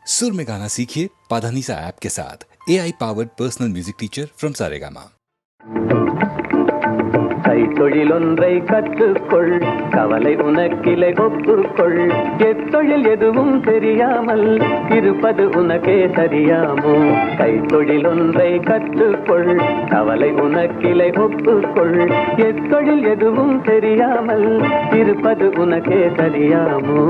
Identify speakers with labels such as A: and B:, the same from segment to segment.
A: सुर में गाना सीखिए पाधानीसा ऐप के साथ। AI powered personal music teacher from Saregama.
B: கைத்தொழில் ஒன்றை கற்றுக்கொள், கவலை உனக்கில்லை ஒப்புக்கொள். எத்தொழில் எதுவும் தெரியாமல் இருப்பது உனக்கே சரியாமோ? கைத்தொழில் ஒன்றை கற்றுக்கொள், கவலை உனக்கில்லை ஒப்புக்கொள். எத்தொழில் எதுவும் தெரியாமல் இருப்பது உனக்கே சரியாமோ?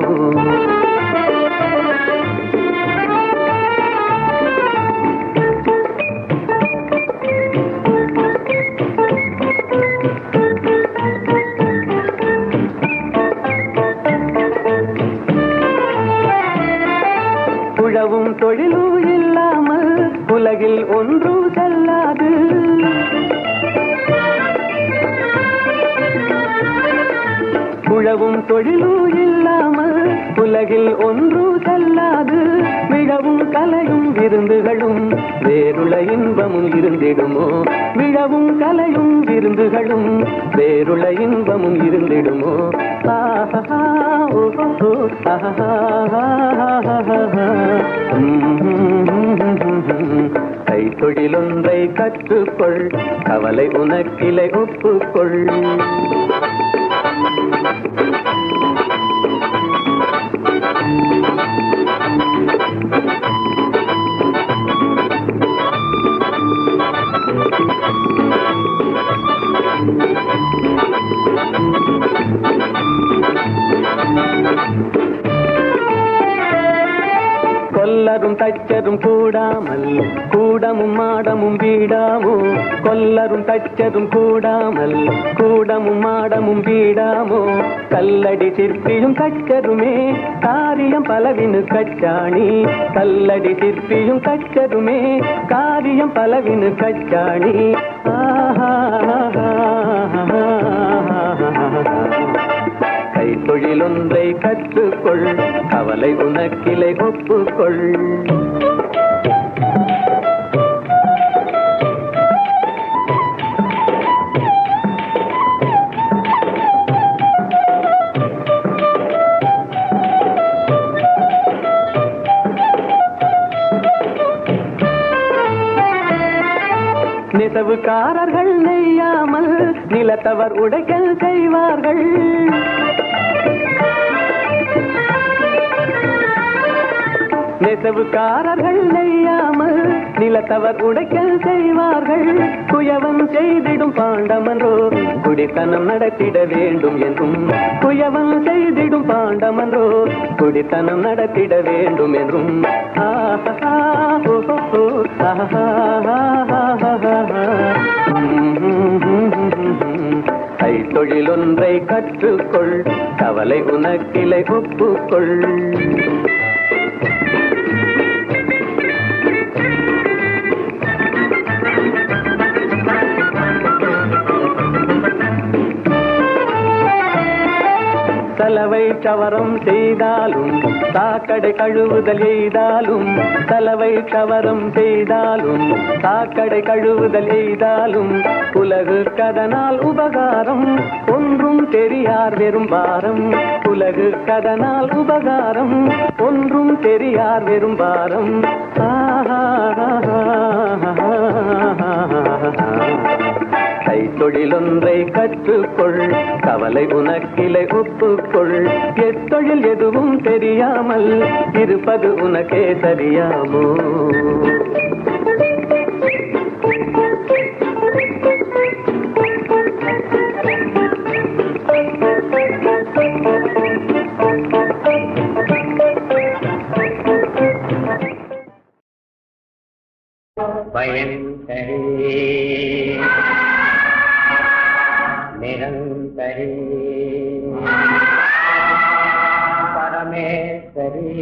B: உழவும் தொழிலும் இல்லாமல் உலகில் ஒன்று செல்லாது. உழவும் தொழிலும் இல்லாமல் உலகில் ஒன்று செல்லாது. விழவும் கலையும் விருந்துகளும் வேறுள இன்பமும் இருந்திடுமோ? விழவும் கலையும் விருந்துகளும் வேறுள இன்பமும் இருந்திடுமோ? ஆஹா ஓஹோ ஆஹா. கைத்தொழில் ஒன்றை கற்றுக்கொள், கவலை உனக்கில்லை ஒப்புக்கொள். கொல்லரும் தச்சரும் கூடாமல் கூடமும் மாடமும் வீடாமோ? கொல்லரும் தச்சரும் கூடாமல் கூடமும் மாடமும் வீடாமோ? கல்லடி சிற்பியும் தச்சருமே காரியம் பலவினு கச்சாணி. கல்லடி சிற்பியும் தச்சருமே காரியம் பலவினு கச்சாணி. கைத்தொழில் ஒன்றை கற்றுக்கொள், கவலை உனக்கில்லை ஒப்புக்கொள். நெசவுக்காரர்கள் நெய்யாமல் நிலத்தவர் உடைக்கல் செய்வார்கள். நெசவுக்காரர்கள் நெய்யாமல் நிலத்தவர் உடைக்கல் செய்வார்கள். குயவன் செய்திடும் பாண்டமன்றோ குடித்தனம் நடத்திட வேண்டும் என்றும். குயவன் செய்திடும் பாண்டமன்றோ குடித்தனம் நடத்திட வேண்டும் என்றும். ஆஹா ஓஹோ ஆஹா. கைத்தொழில் ஒன்றை கற்றுக்கொள், கவலை உனக்கில்லை ஒப்புக்கொள். சலவை சவரம் செய்தாலும் சாக்கடை கழுவுதல் எய்தாலும். சலவை சவரம் செய்தாலும் சாக்கடை கழுவுதல் எய்தாலும் உலகு கதனால் உபகாரம் ஒன்றும் தெரியார் வெறும் பாரம். உலகு கதனால் உபகாரம் ஒன்றும் தெரியார் வெறும் பாரம். கைத்தொழில் ஒன்றை கற்றுக்கொள், கவலை உனக்கில்லை ஒப்புக்கொள். எத்தொழில் எதுவும் தெரியாமல் இருப்பது உனக்கே சரியாமோ? பயன்தரே நிரந்தரே பரமேஸ்வரி.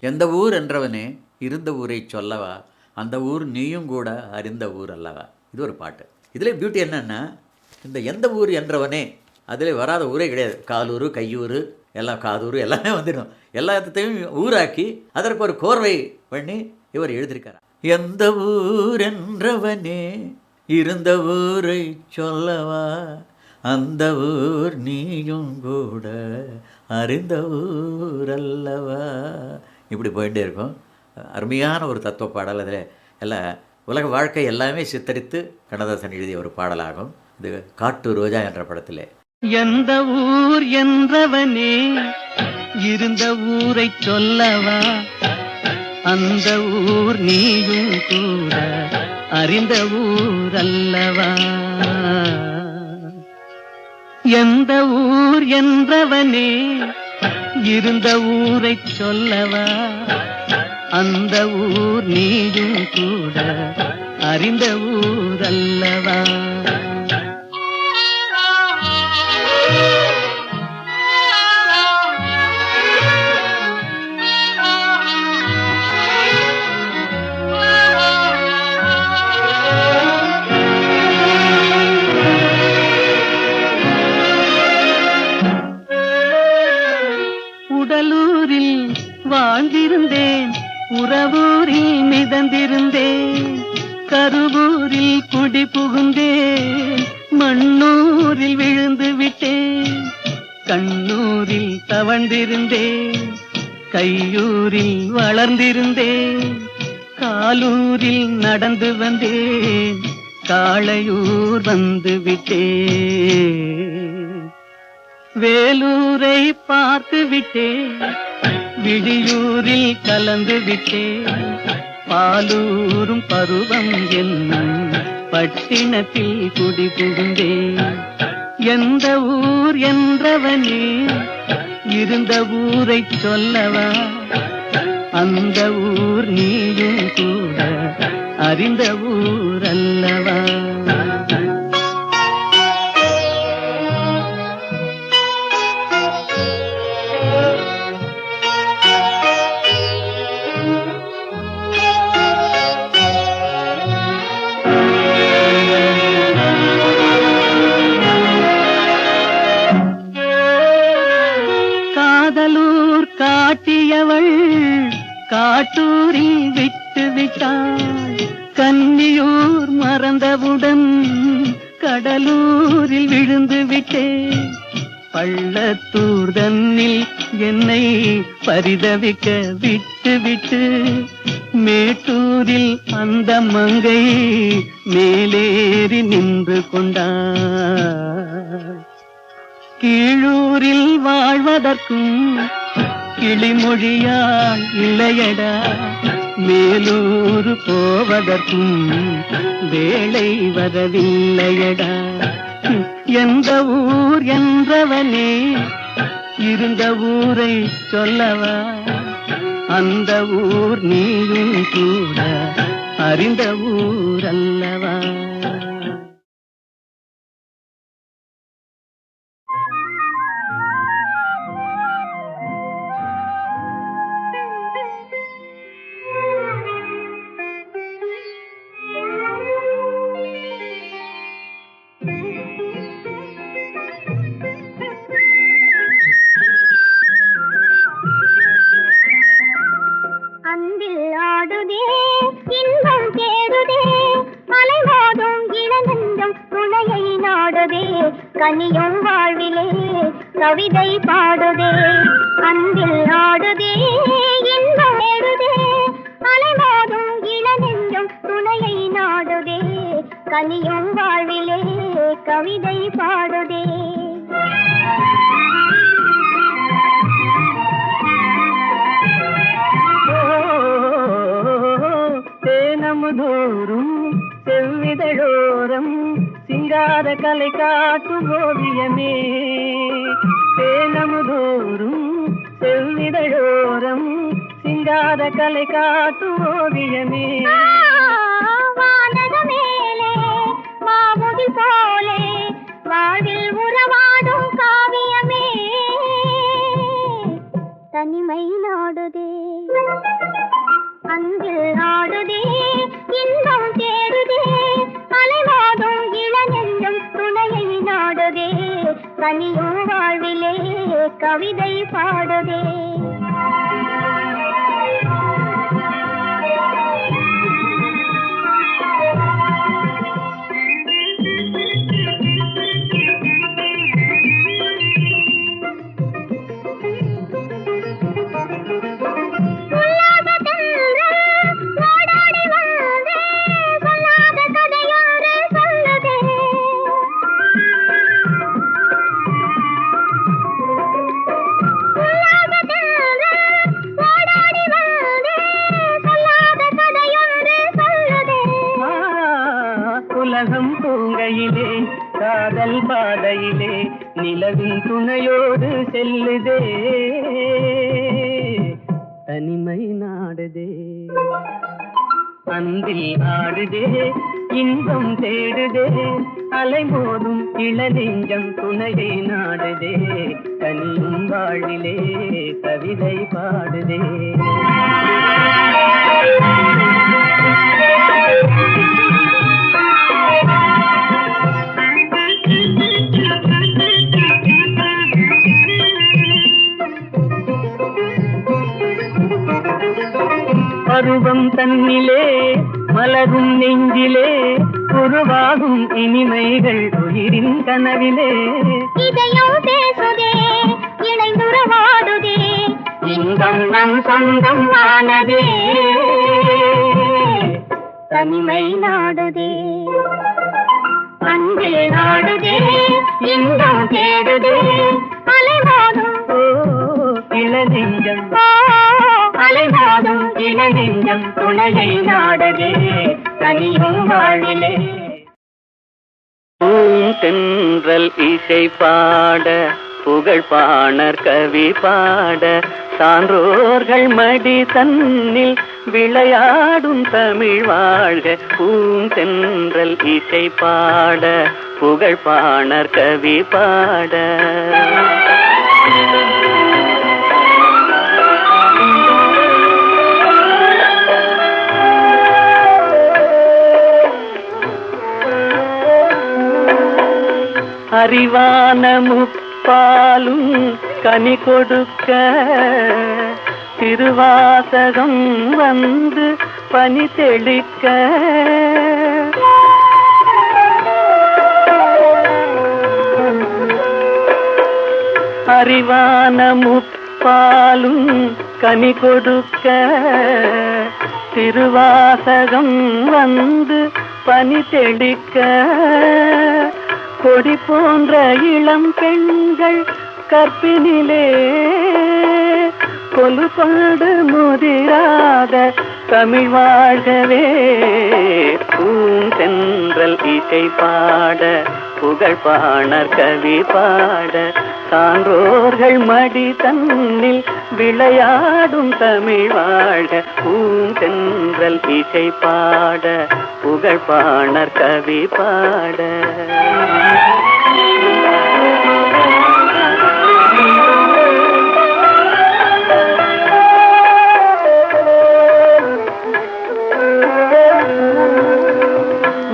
C: எந்த ஊர் என்றவனே இருந்த ஊரை சொல்லவா, அந்த ஊர் நீயும் கூட அறிந்த ஊர் அல்லவா. இது ஒரு பாட்டு. இதில் பியூட்டி என்னென்னா, இந்த எந்த ஊர் என்றவனே அதில் வராத ஊரே கிடையாது. காலூர், கையூர், எல்லாம் காதூர் எல்லாமே வந்துடும். எல்லாத்தையும் ஊராக்கி அதற்கு ஒரு கோர்வை பண்ணி இவர் எழுதியிருக்கார். எந்த ஊர் என்றவனே இருந்த ஊரை சொல்லவா, அந்த ஊர் நீயும் கூட அறிந்த ஊர் அல்லவா. இப்படி போயிட்டே இருக்கும். அருமையான ஒரு தத்துவ பாடல். அதில் எல்லாம் உலக வாழ்க்கை எல்லாமே சித்தரித்து கண்ணதாசன் எழுதிய ஒரு பாடலாகும். இது காட்டு ரோஜா என்ற படத்தில்.
D: எந்த ஊர் என்றவனே இருந்த ஊரை சொல்லவா, அந்த ஊர் நீயும் கூட அறிந்த ஊர் அல்லவா. எந்த ஊர் என்றவனே இருந்த ஊரை சொல்லவா, அந்த ஊர் நீயும் கூட அறிந்த ஊர் அல்லவா. உடலூரில் வாழ்ந்திருந்தேன், உறவூரில் மிதந்திருந்தேன், கருவூரில் குடி புகுந்தேன், மண்ணூரில் விழுந்து விட்டேன், கண்ணூரில் தவழ்ந்திருந்தேன், கையூரில் வளர்ந்திருந்தேன், காலூரில் நடந்து வந்தேன், காளையூர் வந்து விட்டேன். வேலூரை பார்த்து விட்டேன், விடியூரில் கலந்து விட்டேன், பாலூரும் பருவம் என்னும் பட்டினத்தில் குடி புகுந்தேன். எந்த ஊர் என்றவனே இருந்த ஊரை சொல்லவா, அந்த ஊர் நீயும் கூட அறிந்த ஊர் அல்லவா. காதலூர் காட்டியவள் காட்டூரில் விட்டு விட்டாள், கன்னியூர் மறந்தவுடன் கடலூரில் விழுந்து விட்டேன், பள்ளத்தூர் தன்னில் என்னை பரிதவிக்க விட்டு விட்டு மேட்டூரில் அந்த மங்கை மேலேறி நின்று கொண்டாள். கீழூரில் வாழ்வதற்கும் கிளிமொழியால் இல்லையடா, மேலூர் போவதற்கும் வேளை வரவில்லையடா. எந்த ஊர் என்றவனே இருந்த ஊரை சொல்லவா, அந்த ஊர் நீயும் கூட அறிந்த ஊர் அல்லவா.
E: அன்பில் ஆடுதே இன்பம் தேடுதே, அலைமோதும் இளநெஞ்சம் துணையை நாடுதே, கனியும் வாழ்விலே கவிதை பாடுதே. அன்பில் ஆடுதே இன்பம் தேடுதே, அலைமோதும் இளநெஞ்சம் துணையை நாடுதே, கனியும் வாழ்விலே கவிதை பாடுதே.
D: தேனமுதோறும் செவ்விதழோரம் சிங்கார கலை காட்டும் ஓவியமே. தேனமுதோறும் செவ்விதழோரம் சிங்கார கலை காட்டும் ஓவியமே.
E: வானக மேலே மாமுகில் போலே வாழ்வில் உறவாடும் காவியமே, தனிமை நாடுதே. அன்பில் ஆடுதே இன்பம் தேடுதே, அலைமோதும் இளநெஞ்சம் துணையை நாடுதே, கனியும் வாழ்விலே கவிதை பாடுதே.
D: உலகம் பூங்கையிலே காதல் பாதையிலே நிலவின் துணையோடு செல்லுதே, தனிமை நாடுதே. அன்பில் ஆடுதே இன்பம் தேடுதே, அலைமோதும் இளநெஞ்சம் துணையை நாடுதே, தனியும் வாழ்விலே கவிதை பாடுதே. பருவம் தன்னிலே மலரும் நெஞ்சிலே உருவாகும் இனிமைகள் உயிரின் கனவிலே.
E: இதயம் பேசுதே இணைந்துறவாடுதே,
D: இன்பம் நம் சொந்தம் ஆனதே,
E: தனிமை நாடுதே.
D: அன்பில் நாடுதே இன்பம் தேடுதே,
E: அலைமோதும்
D: இளநெஞ்சம் அலைமோதும் இளநெஞ்சம் துணையை நாடுதே, தனியும் வாழ்விலே. பூந்தென்றல் இசை பாட புகழ் பாணர் கவி பாட, சான்றோர்கள் மடி தன்னில் விளையாடும் தமிழ் வாழ்க. பூந்தென்றல் இசை பாட புகழ் பாணர் கவி பாட. அறிவான முப்பாலும் கனி கொடுக்க, திருவாசகம் வந்து பனி தெளிக்க. அறிவான முப்பாலும் கனி கொடுக்க,
B: திருவாசகம் வந்து பனி தெளிக்க கொடி போன்ற இளம் பெண்கள் கற்பினிலே கொலு கொண்டு முதிராத தமிழ் வாழ்கவே பூந்தென்றல் இசை பாட புகழ் பாணர் கவி பாட சான்றோர்கள் மடி தன்னில் விளையாடும் தமிழ் வாழ்க பூந்தென்றல் இசை பாட புகழ் பாணர் கவி பாட.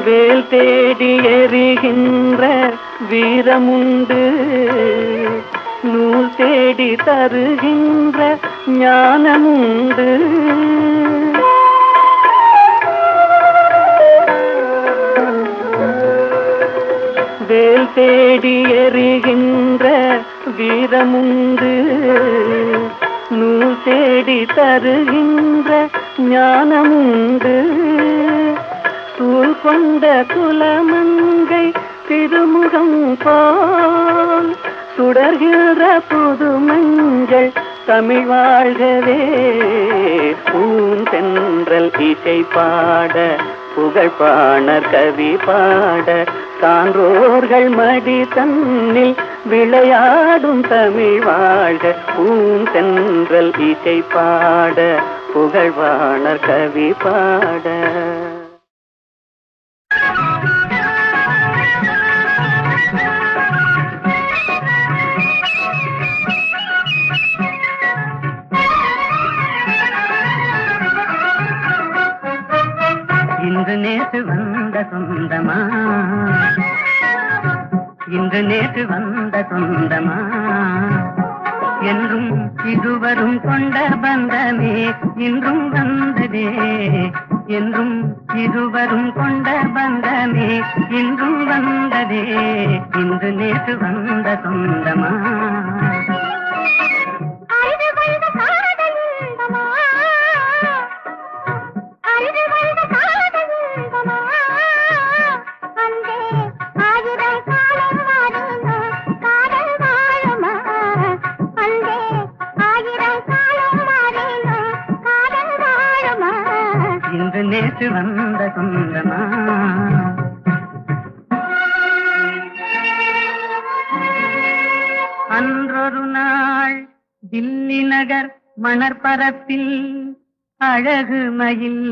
B: வேல் தேடி எறிகின்ற வீரமுண்டு, நூல் தேடி தருகின்ற ஞானமுண்டு. வேல் தேடி எறிகின்ற வீரமுண்டு, நூல் தேடி தருகின்ற ஞானமுண்டு. தூள் கொண்ட குலமங்கை திருமுகம் போல் சுடர்கிற புது மஞ்சள் தமிழ் வாழ்கவே பூந்தென்றல் இசை பாட புகழ் பாணர் கவி பாட சான்றோர்கள் மடி தன்னில் விளையாடும் தமிழ் வாழ்க பூந்தென்றல் இசை பாட புகழ் பாணர் கவி பாட.
D: இன்று நேற்று வந்த சொந்தமா, இன்று நேற்று வந்த சொந்தமா, என்றும் இதுவரும் கொண்ட பந்தமே இன்றும் வந்ததே, என்றும் இதுவரும் கொண்ட பந்தமே இன்றும் வந்ததே. இன்று நேற்று வந்த சொந்தமா. இன்று நேற்று வந்த சொந்தமா. அன்றொரு நாள் தில்லி நகர் மணற்பரப்பில் அழகு மயில்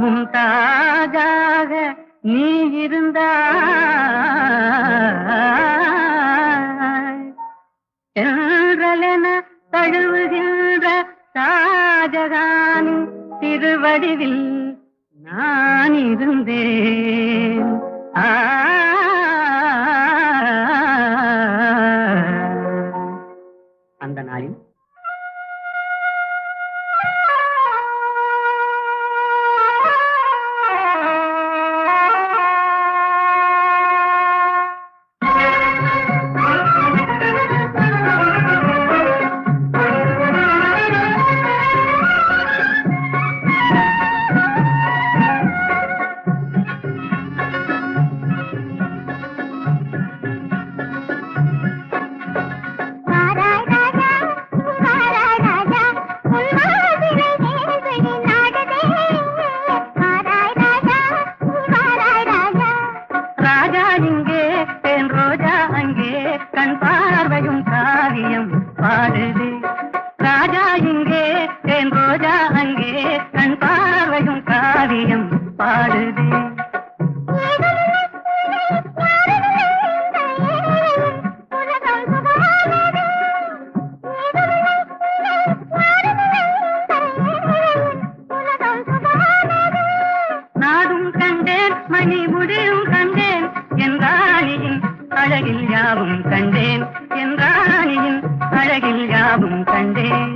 D: மும்தாஜாக நீ இருந்தாய். சென்றலென தழுவுகின்ற ஷாஜகானின் திருவடிவில் நான் இருந்தேன். அந்த நாளில் அழகில் யாவும் கண்டேன், என் ராணியின் அழகில் யாவும் கண்டேன்.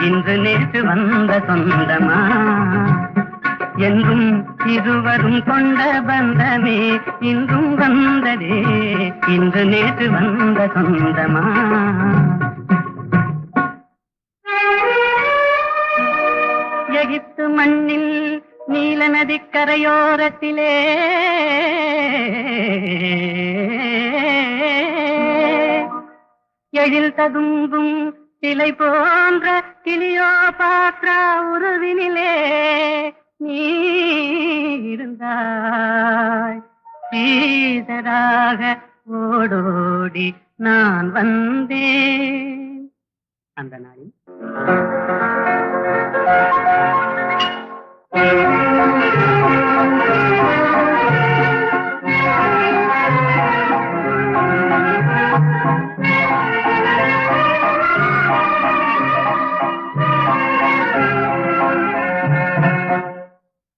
D: இன்று நேற்று வந்த சொந்தமா, என்றும் இதுவரும் கொண்ட பந்தமே இன்றும் வந்ததே. இன்று நேற்று வந்த சொந்தமா. மண்ணில் நீல நதிக்கரையோரத்திலே எழில் ததும்பும் சிலை போன்ற கிளியோபாத்ரா உருவினிலே நீ இருந்தாய். சீதராக ஓடோடி நான் வந்தேன். அந்த நாளில்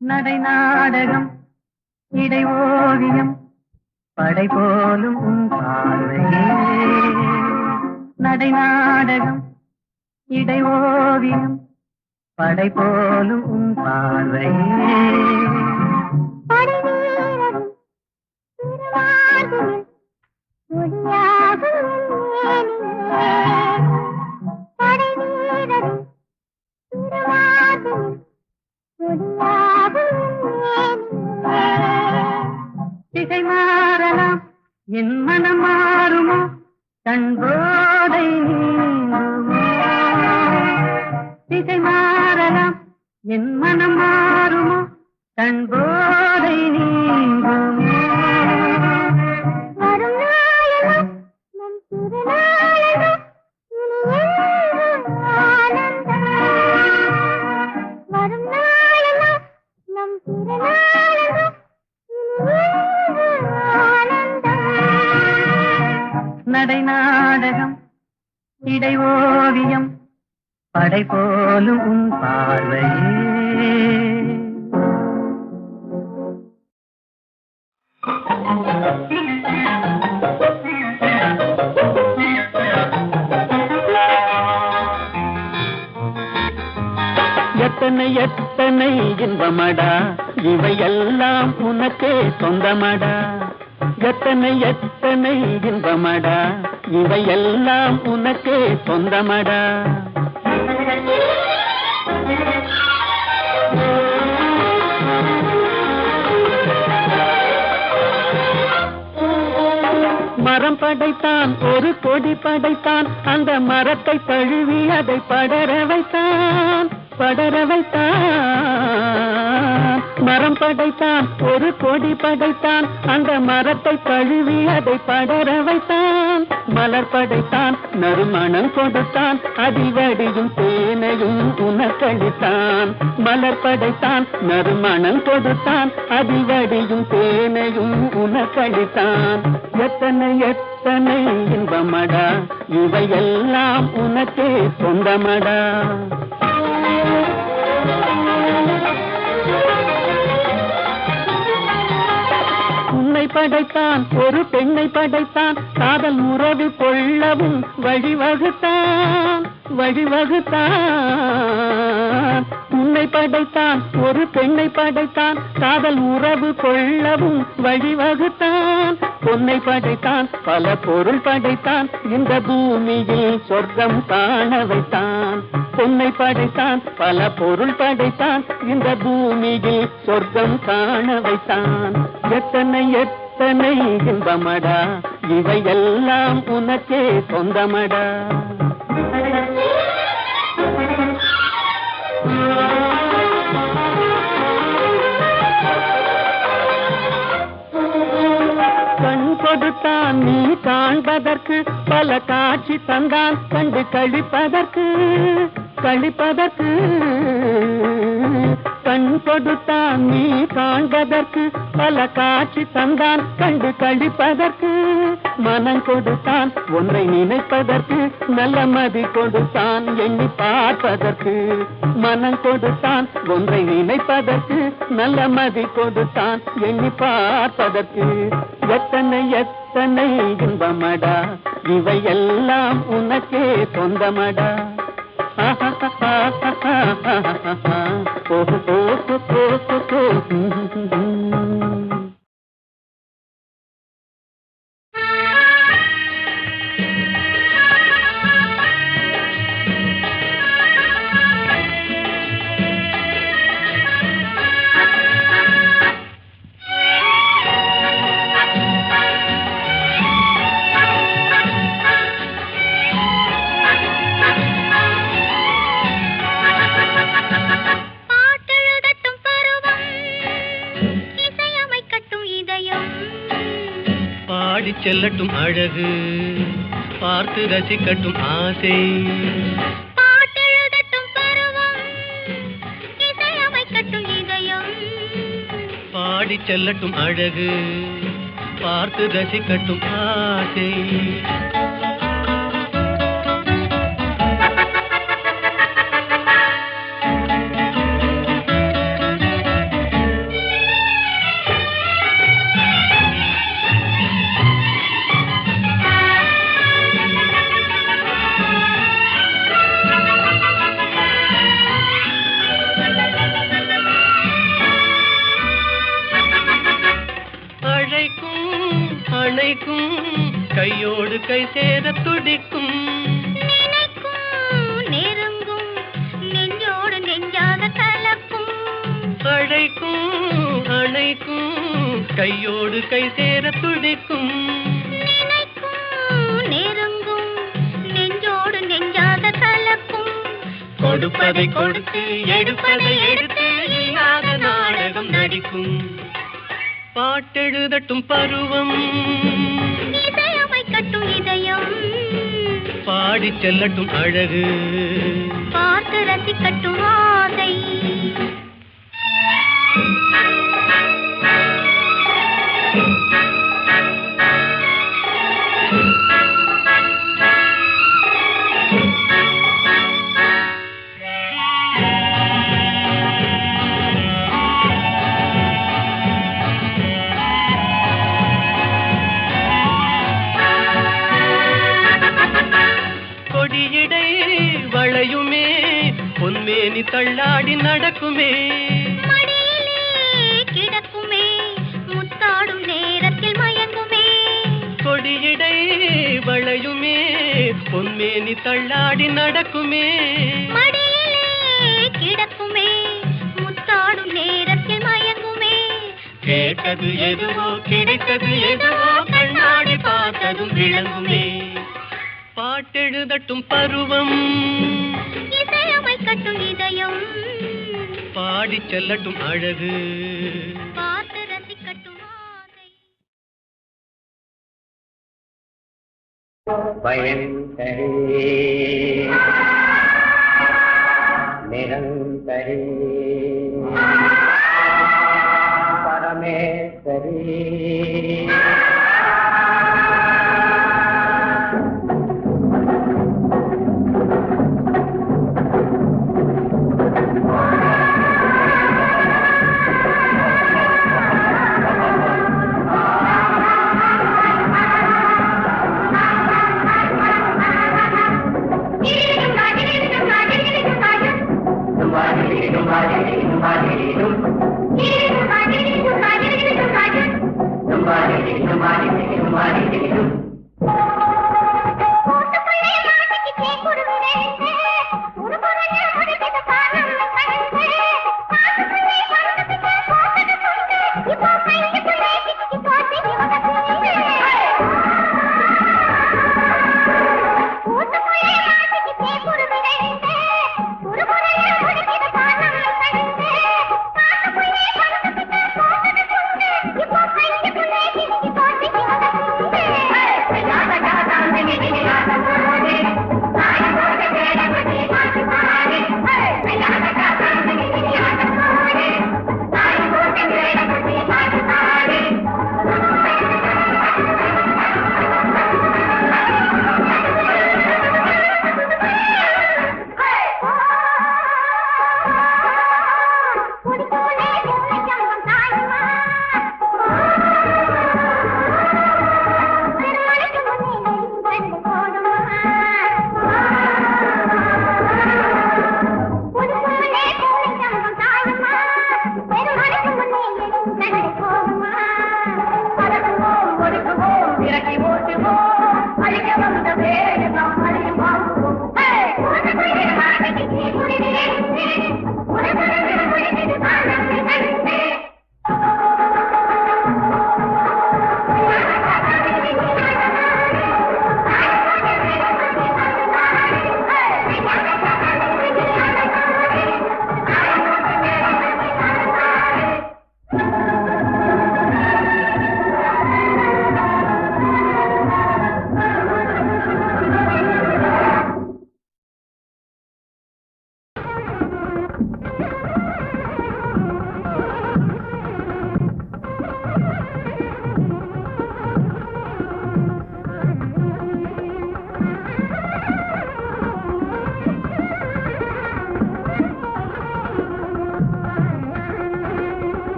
D: நடை நாடகம் இடை ஓவியம் படை போலும் உன் பார்வையே. நடை நாடகம் இடை ஓவியம் படை போலும் உன் பார்வையே. திசை மாறலாம் என் மனம் மாறுமோ தன் போதை நீங்குமோ. திசை மாறலாம் என் மனம் மாறுமோ தன் போதை நீங்குமோ. வரும் நாளெல்லாம் நம் திருநாளெல்லாம் ஆனந்தம். வரும் நாளெல்லாம் நம் திருநாளெல்லாம் நடை நாடகம் இடை ஓவியம் படை போலும் உன் பார்வையே. எத்தனை எத்தனை இன்பமடா இவையெல்லாம் உனக்கே சொந்தமடா. எத்தனை எத்தனை இன்பமடா இவையெல்லாம் உனக்கே சொந்தமடா. மரம் படைத்தான் ஒரு கொடி படைத்தான் அந்த மரத்தை தழுவி அதை படர வைத்தான் படர வைத்தான். மரம் படைத்தான் ஒரு கொடி படைத்தான் அந்த மரத்தை தழுவி அதை படர வைத்தான். மலர் படைத்தான் நறுமணம் கொடுத்தான் அதில் வடியும் தேனையும் உனக்களித்தான். மலர் படைத்தான் நறுமணம் கொடுத்தான் அதில் வடியும் தேனையும் உனக்களித்தான். எத்தனை எத்தனை இன்பமடா இவையெல்லாம் உனக்கே சொந்தமடா. உன்னை படைத்தான் ஒரு பெண்ணை படைத்தான் காதல் உறவு கொள்ளவும் வழிவகுத்தான் வழிவகுத்தான். உன்னை படைத்தான் ஒரு பெண்ணை படைத்தான் காதல் உறவு கொள்ளவும் வழிவகுத்தான். பொன்னை படைத்தான் பல பொருள் படைத்தான் இந்த பூமியில் சொர்க்கம் காண வைத்தான். பொன்னை படைத்தான் பல பொருள் படைத்தான் இந்த பூமியில் சொர்க்கம் காண வைத்தான். எத்தனை எத்தனை இன்பமடா இவையெல்லாம் உனக்கே சொந்தமடா. கண் கொடுத்தான் நீ காண்பதற்கு பல காட்சி தந்தான் கண்டு கழிப்பதற்கு கழிப்பதற்கு. கண் கொடுத்தான் நீ காண்பதற்கு பல காட்சி தந்தான் கண்டு கழிப்பதற்கு. மனம் கொடுத்தான் ஒன்றை நினைப்பதற்கு நல்ல மதி கொடுத்தான் எண்ணி பார்ப்பதற்கு. மனம் கொடுத்தான் ஒன்றை நினைப்பதற்கு நல்ல மதி கொடுத்தான் எண்ணி பார்ப்பதற்கு. எத்தனை எத்தனை இன்பமடா இவையெல்லாம் உனக்கே சொந்தமடா. பாடி செல்லட்டும் அழகு பார்த்து ரசிக்கட்டும் ஆசை
E: பாட்டெழுதட்டும் பருவம் இசையமைக்கட்டும் இதயம்
D: பாடி செல்லட்டும் அழகு பார்த்து ரசிக்கட்டும் ஆசை கையோடு கை சேர துடிக்கும்
E: நினைக்கும் நெருங்கும் நெஞ்சோடு நெஞ்சாக கலக்கும்
D: அழைக்கும் அணைக்கும் கையோடு கை சேர துடிக்கும்
E: நினைக்கும் நெருங்கும் நெஞ்சோடு நெஞ்சாக கலக்கும்
D: கொடுப்பதை கொடுத்து எடுப்பதை எடுத்து இல்லாத நாடகம் நடிக்கும் பாட்டெழுதட்டும் பருவம்
E: இசையமைக்கட்டும் இதயம்
D: பாடி செல்லட்டும் அழகு
E: பார்த்து ரசிக்கட்டும் ஆசை
D: கொடியிடை வளையுமே பொன்மேனி தள்ளாடி நடக்குமே
E: மடியிலே கிடக்குமே முத்தாடும் நேரத்தில் மயங்குமே
D: கொடியிடை வளையுமே பொன்மேனி தள்ளாடி நடக்குமே
E: மடியிலே கிடக்குமே முத்தாடும் நேரத்தில் மயங்குமே
D: கேட்டது எதுவோ கிடைத்தது எதுவோ கண்ணாடி பார்த்ததும் விளங்குமே பாட்டெழுதட்டும் பருவம்
E: இசையமைக்கட்டும் இதயம்
D: பாடி செல்லட்டும் அழகு
E: பார்த்து ரசிக்கட்டும் ஆசை
B: பயங்கரே நிரந்தரே பரமேஸ்வரே Somebody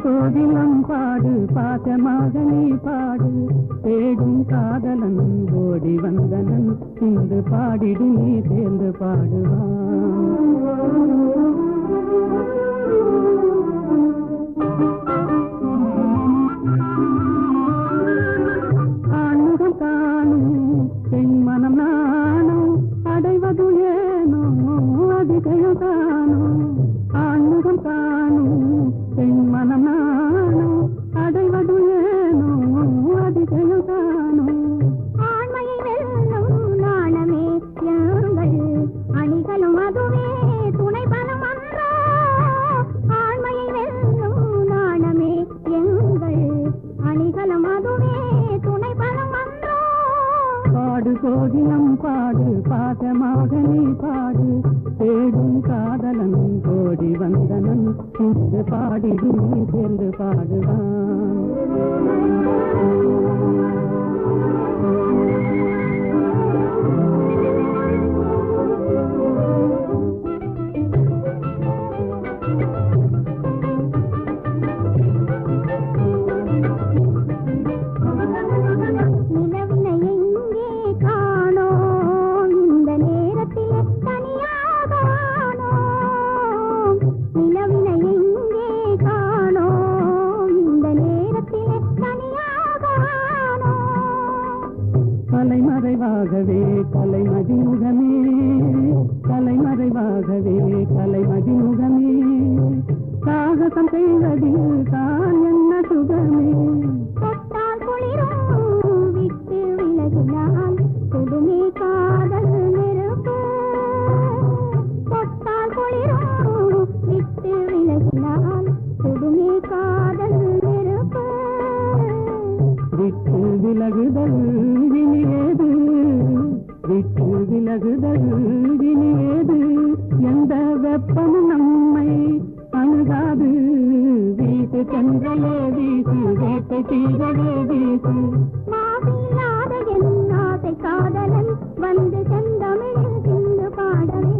D: கோவிலம் பாடு பாசமாக நீ பாடு தேடும் காதலன் ஓடி வந்தனன் இன்று பாடிடு நீ சேர்ந்து ஆண்முகம் காணும் பெண் மனம் நானும் அடைவது ஏனோ அதிசயம் காணும் ஆண்முகம் காணும் பெண் மனம் நானும் அடைவது ஏனோ அதிசயம் காணும் ஆண்மையை வெல்லும் நாணமே யாங்கள் அணிகளும் அதுவே துணை பலம் அன்றோ ஆண்மையை வெல்லும் நாணமே எங்கள் அணிகளும் அதுவே துணை பலம் அன்றோ பாடு கோகிலம் பாடு பாசமாக நீ பாடு தேடும் காதலன் கோடி வந்தனன் இன்று பாடி நீ சேர்ந்து பாடுவான் கலைமறைவாகவே கலைமதிமுகமே கலைமறைவாகவே கலைமதிமுகமே சாகசம் செய்வதில் தான் என்ன சுகமே தொட்டால் குளிரும் விட்டு விலகினால் கொடுமே காதல் நெருப்பு தொட்டால் குளிரும் விட்டு விலகினால் கொடுமே காதல் நெருப்பு விட்டு விலகுதல் வினியேது விட்டு விலகுதல் வினியேது எந்த வெப்பமும் நம்மை அணுகாது வீட்டு சென்றலே வீசு வேட்டை தீரவே வீசு மாவில்லாத என் ஆசை காதலன் வந்து செந்தமிழில் சிந்து பாடவே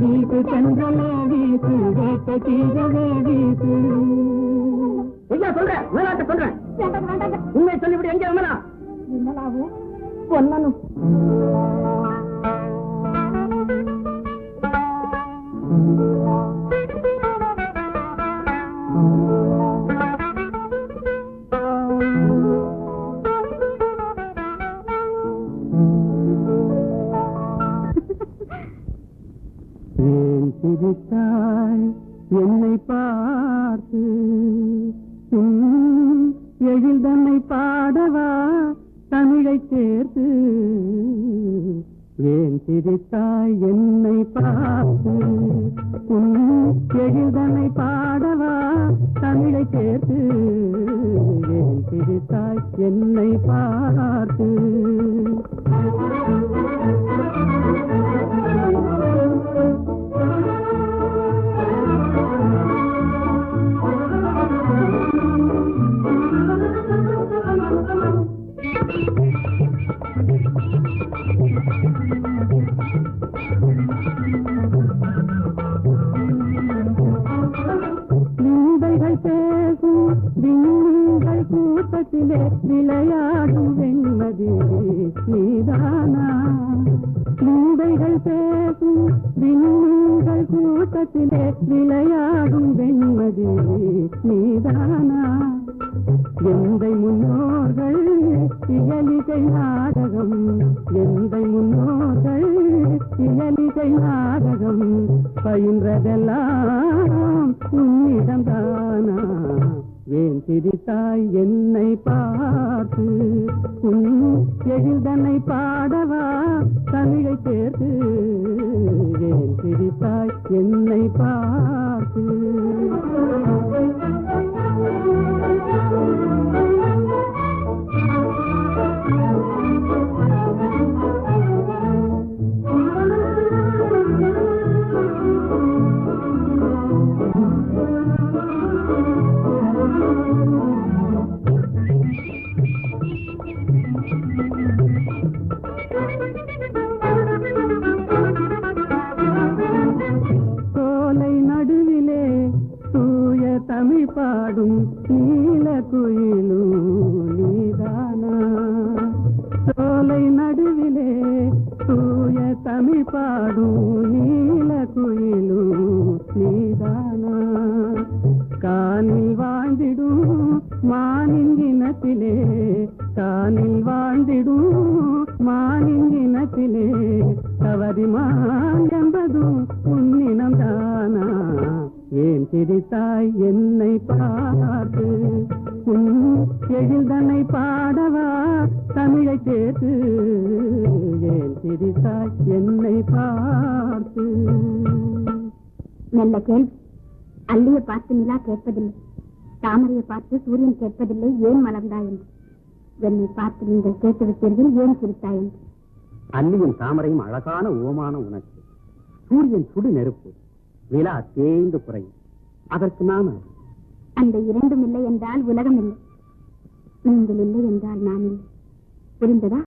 D: வீட்டு சென்றலே வீசு வேட்டை தீரவே வீசு சொல்றேன் விளையாட்ட சொல்றேன் உண்மை சொல்லிவிடு எங்க விமலா விமலாவும் பொன்னனும் ஏன் சிரித்தாய் என்னை பார்த்து எழில் தன்னை பாடவா தமிழை சேர்த்து ஏன் சிரித்தாய் என்னை பார்த்து எழில் தன்னை பாடவா தமிழை சேர்த்து ஏன் சிரித்தாய் என்னை பார்த்து கூட்டத்திலே விளையாடும் வெண்மதி நீதானா நீதைகள் பேசும் விண்மீன்கள் கூட்டத்திலே விளையாடும் வெண்மதி நீதானா எந்தை முன்னோர்கள் இயலிகை நாடகம் எந்தை முன்னோர்கள் இயலிகை நாடகம் பயின்றதெல்லாம் உன்னிடம்தானா ஏன் சிரித்தாய் என்னை பார்த்து எழில்தனை பாடவா தமிழை சேர்த்து ஏன் சிரித்தாய் என்னை பார்த்து சோலை நடுவிலே தூய தமிழ் பாடும் நீல குயிலும் நீதானா காணில் வாழ்ந்திடும் மானின் இனத்திலே காணில் வாழ்ந்திடும் மானின் இனத்திலே தவறிமான் என்பதும் உன்னினம் தானா ஏன் சிரித்தாய் என்னை பார்த்து உன் எழில்தனை பாடவா தமிழை கேட்டு ஏன் சிரித்தாய் என்னை பார்த்து
F: நல்ல கேள்வி. அல்லியை பார்த்து நிலா கேட்பதில்லை, தாமரையை பார்த்து சூரியன் கேட்பதில்லை ஏன் மலர்ந்தாய் என்று. என்னை பார்த்து நீங்கள் கேட்டுவிட்டீர்கள் ஏன் சிரித்தாய் என்று.
B: அல்லியும் தாமரையும் அழகான ஓமான உனக்கு. சூரியன் சுடு நெருப்பு, நிலா தேய்ந்து குறையும். அதற்கு நான்
F: அந்த இரண்டும் இல்லை என்றால் உலகம் இல்லை, நீங்கள் இல்லை என்றால் நான் இல்லை. புரிந்ததா?